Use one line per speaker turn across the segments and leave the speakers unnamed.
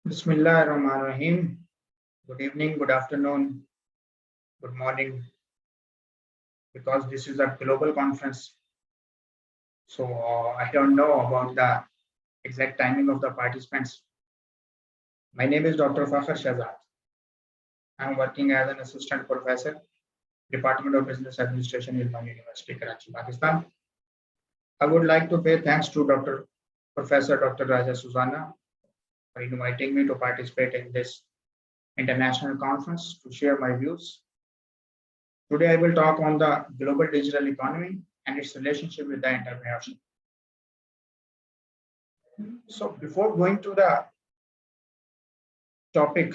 Bismillah ar-Rahman Rahim. Good evening, good afternoon, good morning, because this is a global conference. So I don't know about the exact timing of the participants. My name is Dr. Fakhr Shahzad. I'm working as an assistant professor, Department of Business Administration, Ilman University, Karachi, Pakistan. I would like to pay thanks to Professor Dr. Raja Susanna for inviting me to participate in this international conference to share my views. Today, I will talk on the global digital economy and its relationship with the entrepreneurship. So, before going to the topic,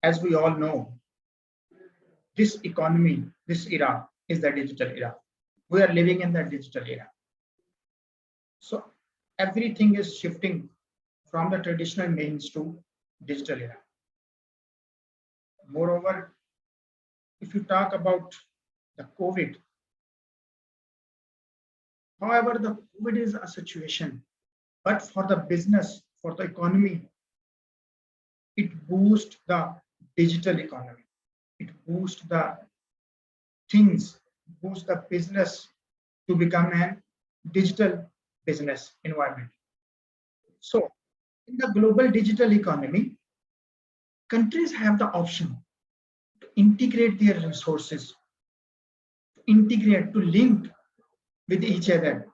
as we all know, this economy, this era is the digital era. We are living in the digital era. So, everything is shifting from the traditional means to digital era. Moreover, if you talk about the COVID, however, the COVID is a situation, but for the business, for the economy, it boosts the digital economy. It boosts the things, boosts the business to become a digital business environment. So, in the global digital economy, countries have the option to integrate their resources, to integrate, to link with each other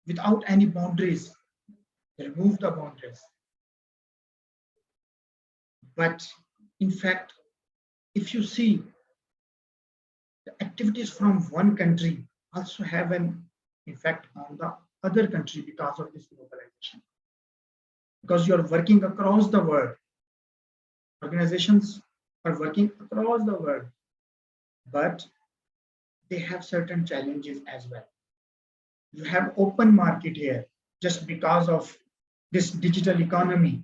without any boundaries, remove the boundaries. But in fact, if you see the activities from one country also have an effect on the other country because of this globalization. Because you are working across the world, organizations are working across the world, but they have certain challenges as well. You have open market here just because of this digital economy.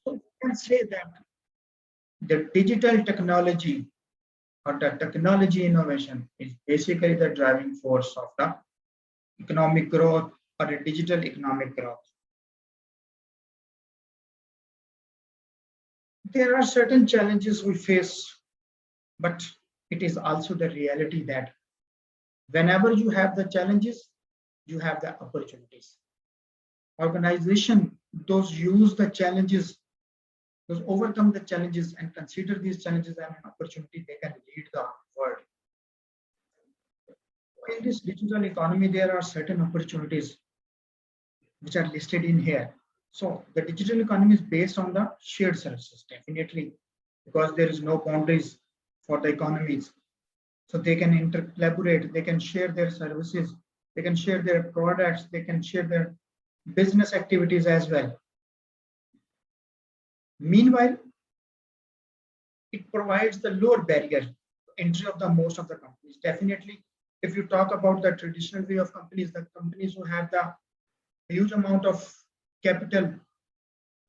So you can say that the digital technology or the technology innovation is basically the driving force of the economic growth or a digital economic growth. There are certain challenges we face, but it is also the reality that whenever you have the challenges, you have the opportunities. Organization, those use the challenges, those overcome the challenges and consider these challenges as an opportunity, they can lead the world. In this digital economy, there are certain opportunities which are listed in here. So the digital economy is based on the shared services, definitely, because there is no boundaries for the economies. So they can collaborate, they can share their services, they can share their products, they can share their business activities as well. Meanwhile, it provides the lower barrier entry of the most of the companies. Definitely, if you talk about the traditional way of companies, the companies who have the huge amount of capital,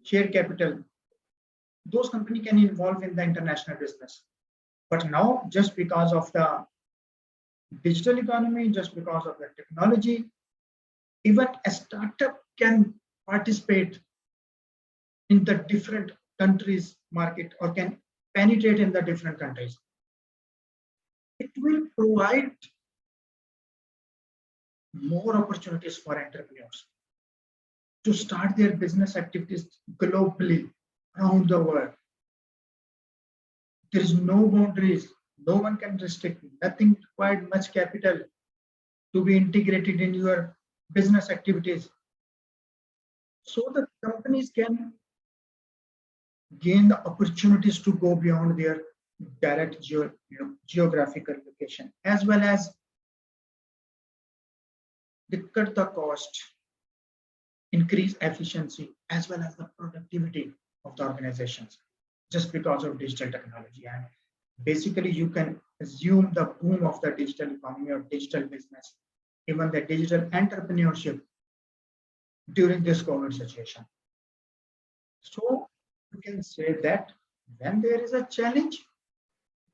share capital, those companies can involve in the international business. But now, just because of the digital economy, just because of the technology, even a startup can participate in the different countries market or can penetrate in the different countries. It will provide more opportunities for entrepreneurs to start their business activities globally around the world. There is no boundaries, no one can restrict, nothing required much capital to be integrated in your business activities. So the companies can gain the opportunities to go beyond their direct geographical location, as well as they cut the cost, increase efficiency, as well as the productivity of the organizations, just because of digital technology. And basically, you can assume the boom of the digital economy or digital business, even the digital entrepreneurship during this COVID situation. So you can say that when there is a challenge,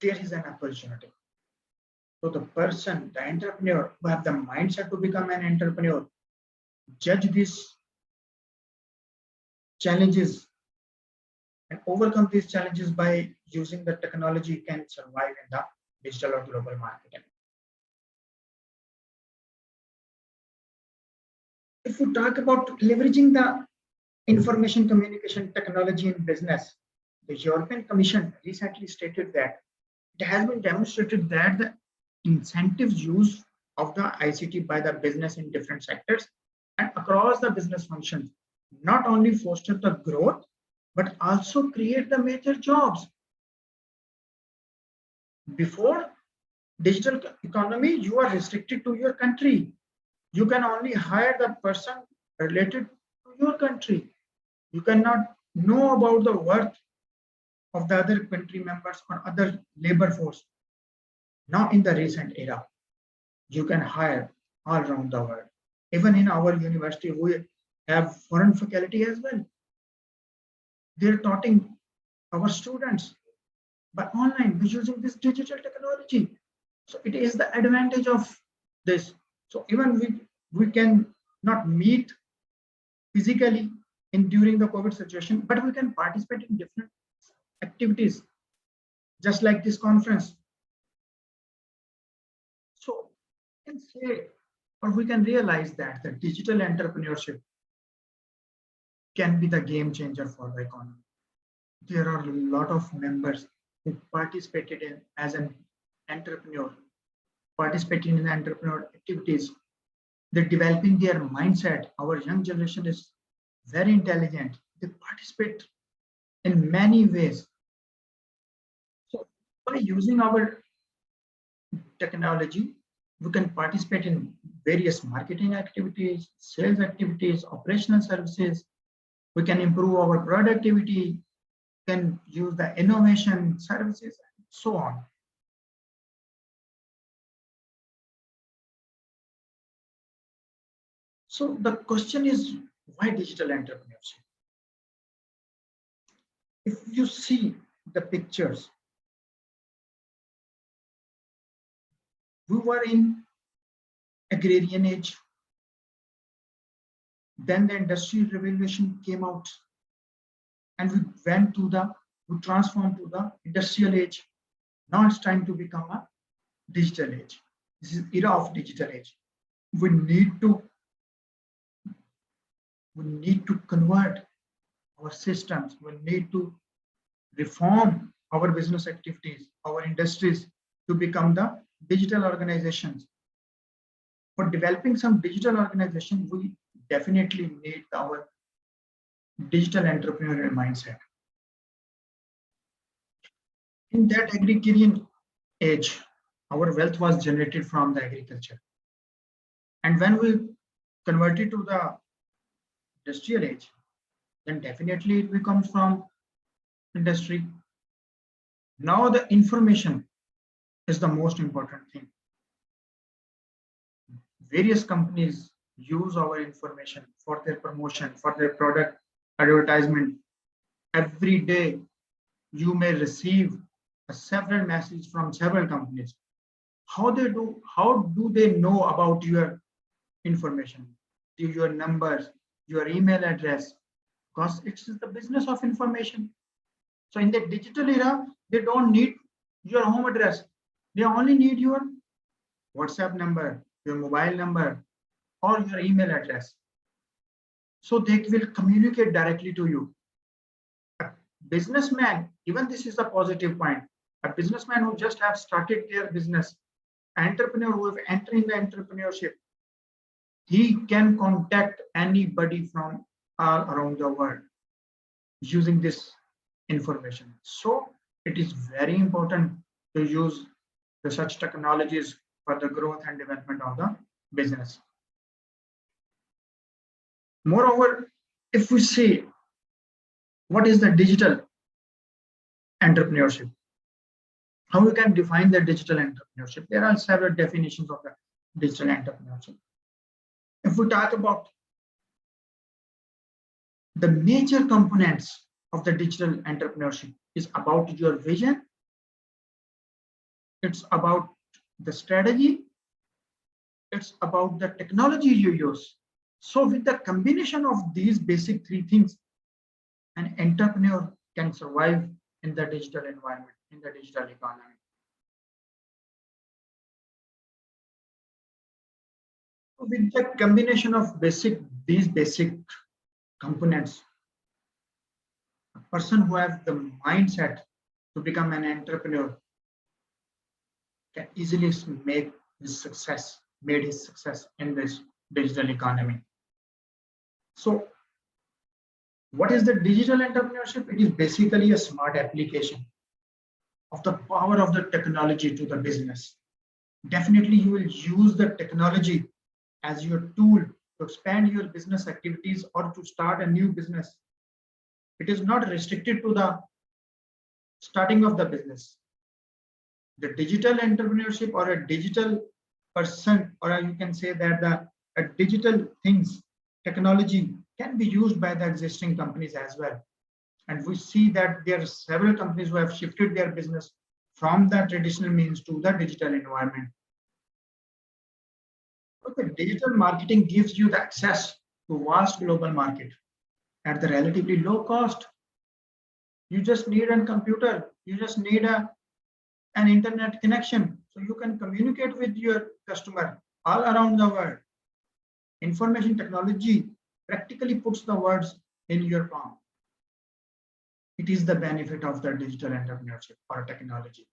there is an opportunity. So the person, the entrepreneur who have the mindset to become an entrepreneur, judge this challenges and overcome these challenges by using the technology can survive in the digital or global marketing. If we talk about leveraging the information communication technology in business, the European Commission recently stated that it has been demonstrated that the incentives use of the ICT by the business in different sectors and across the business functions not only foster the growth but also create the major jobs. Before digital economy, you are restricted to your country. You can only hire the person related to your country. You cannot know about the worth of the other country members or other labor force. Now in the recent era, you can hire all around the world. Even in our university, we have foreign faculty as well. They're taughting our students by online, by using this digital technology. So it is the advantage of this. So even we can not meet physically in during the COVID situation, but we can participate in different activities, just like this conference. So we can say, or we can realize that the digital entrepreneurship can be the game changer for the economy. There are a lot of members who participated in as an entrepreneur, participating in entrepreneur activities. They're developing their mindset. Our young generation is very intelligent. They participate in many ways. So by using our technology, we can participate in various marketing activities, sales activities, operational services. We can improve our productivity, can use the innovation services, and so on. So the question is, why digital entrepreneurship? If you see the pictures, we were in agrarian age, then the industrial revolution came out, and we transformed to the industrial age. Now it's time to become a digital age. This is era of digital age. We need to convert our systems. We need to reform our business activities, our industries to become the digital organizations. For developing some digital organization, we definitely need our digital entrepreneurial mindset. In that agrarian age, our wealth was generated from the agriculture. And when we converted to the industrial age, then definitely it becomes from industry. Now the information is the most important thing. Various companies use our information for their promotion, for their product advertisement. Every day you may receive several messages from several companies. How do they know about your information, your numbers, your email address? Because it's the business of information. So in the digital era, they don't need your home address. They only need your WhatsApp number, your mobile number, or your email address. So they will communicate directly to you. A businessman, even this is a positive point, a businessman who just have started their business, entrepreneur who have entered in the entrepreneurship, he can contact anybody from all around the world using this information. So it is very important to use the such technologies for the growth and development of the business. Moreover, if we say, what is the digital entrepreneurship? How we can define the digital entrepreneurship? There are several definitions of the digital entrepreneurship. If we talk about the major components of the digital entrepreneurship, is about your vision, it's about the strategy, it's about the technology you use. So with the combination of these basic three things, an entrepreneur can survive in the digital environment, in the digital economy. With the combination of these basic components, a person who has the mindset to become an entrepreneur can easily made his success in this digital economy. So what is the digital entrepreneurship? It is basically a smart application of the power of the technology to the business. Definitely you will use the technology as your tool to expand your business activities or to start a new business. It is not restricted to the starting of the business. The digital entrepreneurship or a digital person, or you can say that a digital things, technology can be used by the existing companies as well. And we see that there are several companies who have shifted their business from the traditional means to the digital environment. But the digital marketing gives you the access to vast global market at the relatively low cost. You just need a computer, you just need an internet connection, so you can communicate with your customer all around the world. Information technology practically puts the words in your palm. It is the benefit of the digital entrepreneurship or technology.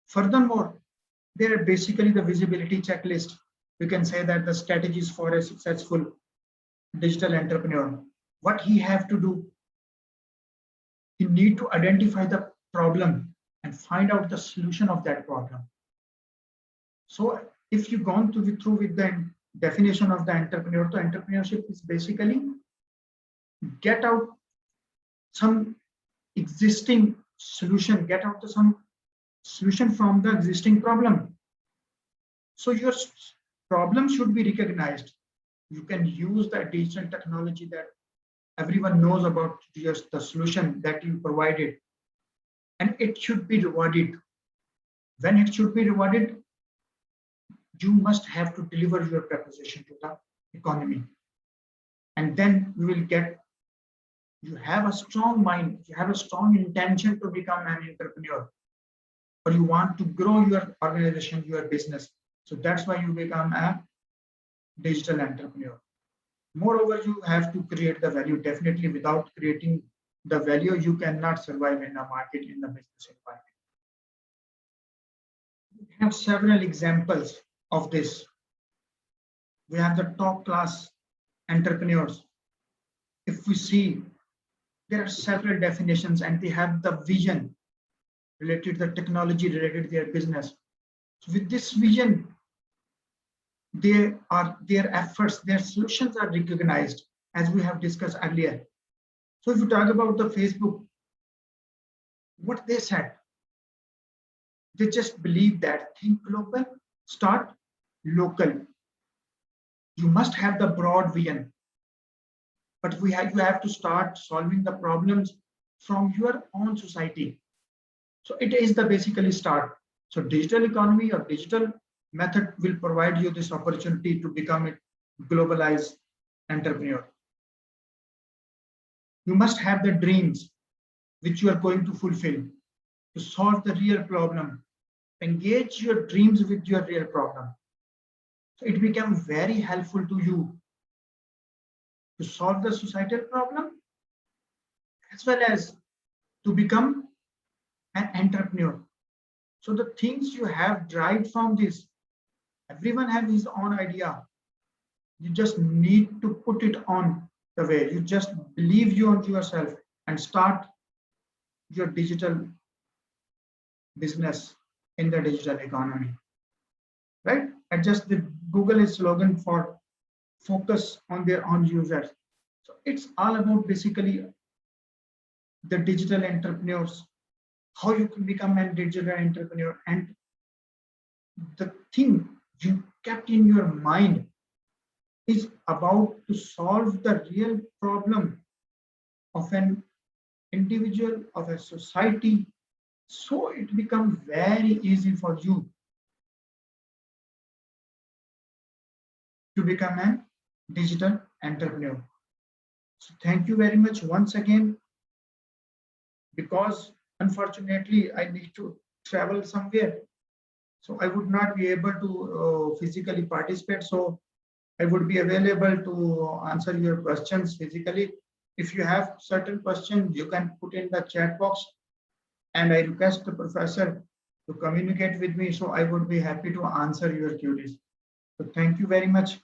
Furthermore, there are basically the visibility checklist. You can say that the strategies for a successful digital entrepreneur, what he have to do. You need to identify the problem and find out the solution of that problem. So if you've gone through with the definition of the entrepreneur, the entrepreneurship is basically get out some existing solution, get out some solution from the existing problem. So your problem should be recognized. You can use the digital technology that everyone knows about just the solution that you provided, and it should be rewarded. When it should be rewarded, you must have to deliver your proposition to the economy, and then you have a strong mind, you have a strong intention to become an entrepreneur, or you want to grow your organization, your business. So that's why you become a digital entrepreneur. Moreover, you have to create the value. Definitely, without creating the value, you cannot survive in the market, in the business environment. We have several examples of this. We have the top class entrepreneurs. If we see, there are several definitions and they have the vision related to the technology, related to their business. So with this vision, their efforts, their solutions are recognized, as we have discussed earlier. So if you talk about the Facebook, what they said, they just believe that think global, start local. You must have the broad vision, but you have to start solving the problems from your own society. So it is the basically start. So digital economy or digital method will provide you this opportunity to become a globalized entrepreneur. You must have the dreams which you are going to fulfill to solve the real problem. Engage your dreams with your real problem. So it becomes very helpful to you to solve the societal problem as well as to become an entrepreneur. So the things you have derived from this, everyone has his own idea. You just need to put it on the way. You just believe you on yourself and start your digital business in the digital economy, right? And just the Google is slogan for focus on their own users. So it's all about basically the digital entrepreneurs, how you can become a digital entrepreneur, and the thing you kept in your mind is about to solve the real problem of an individual, of a society. So it becomes very easy for you to become a digital entrepreneur. So thank you very much once again, because unfortunately I need to travel somewhere. So I would not be able to physically participate. So I would be available to answer your questions physically. If you have certain questions, you can put in the chat box, and I request the professor to communicate with me. So I would be happy to answer your queries. So thank you very much.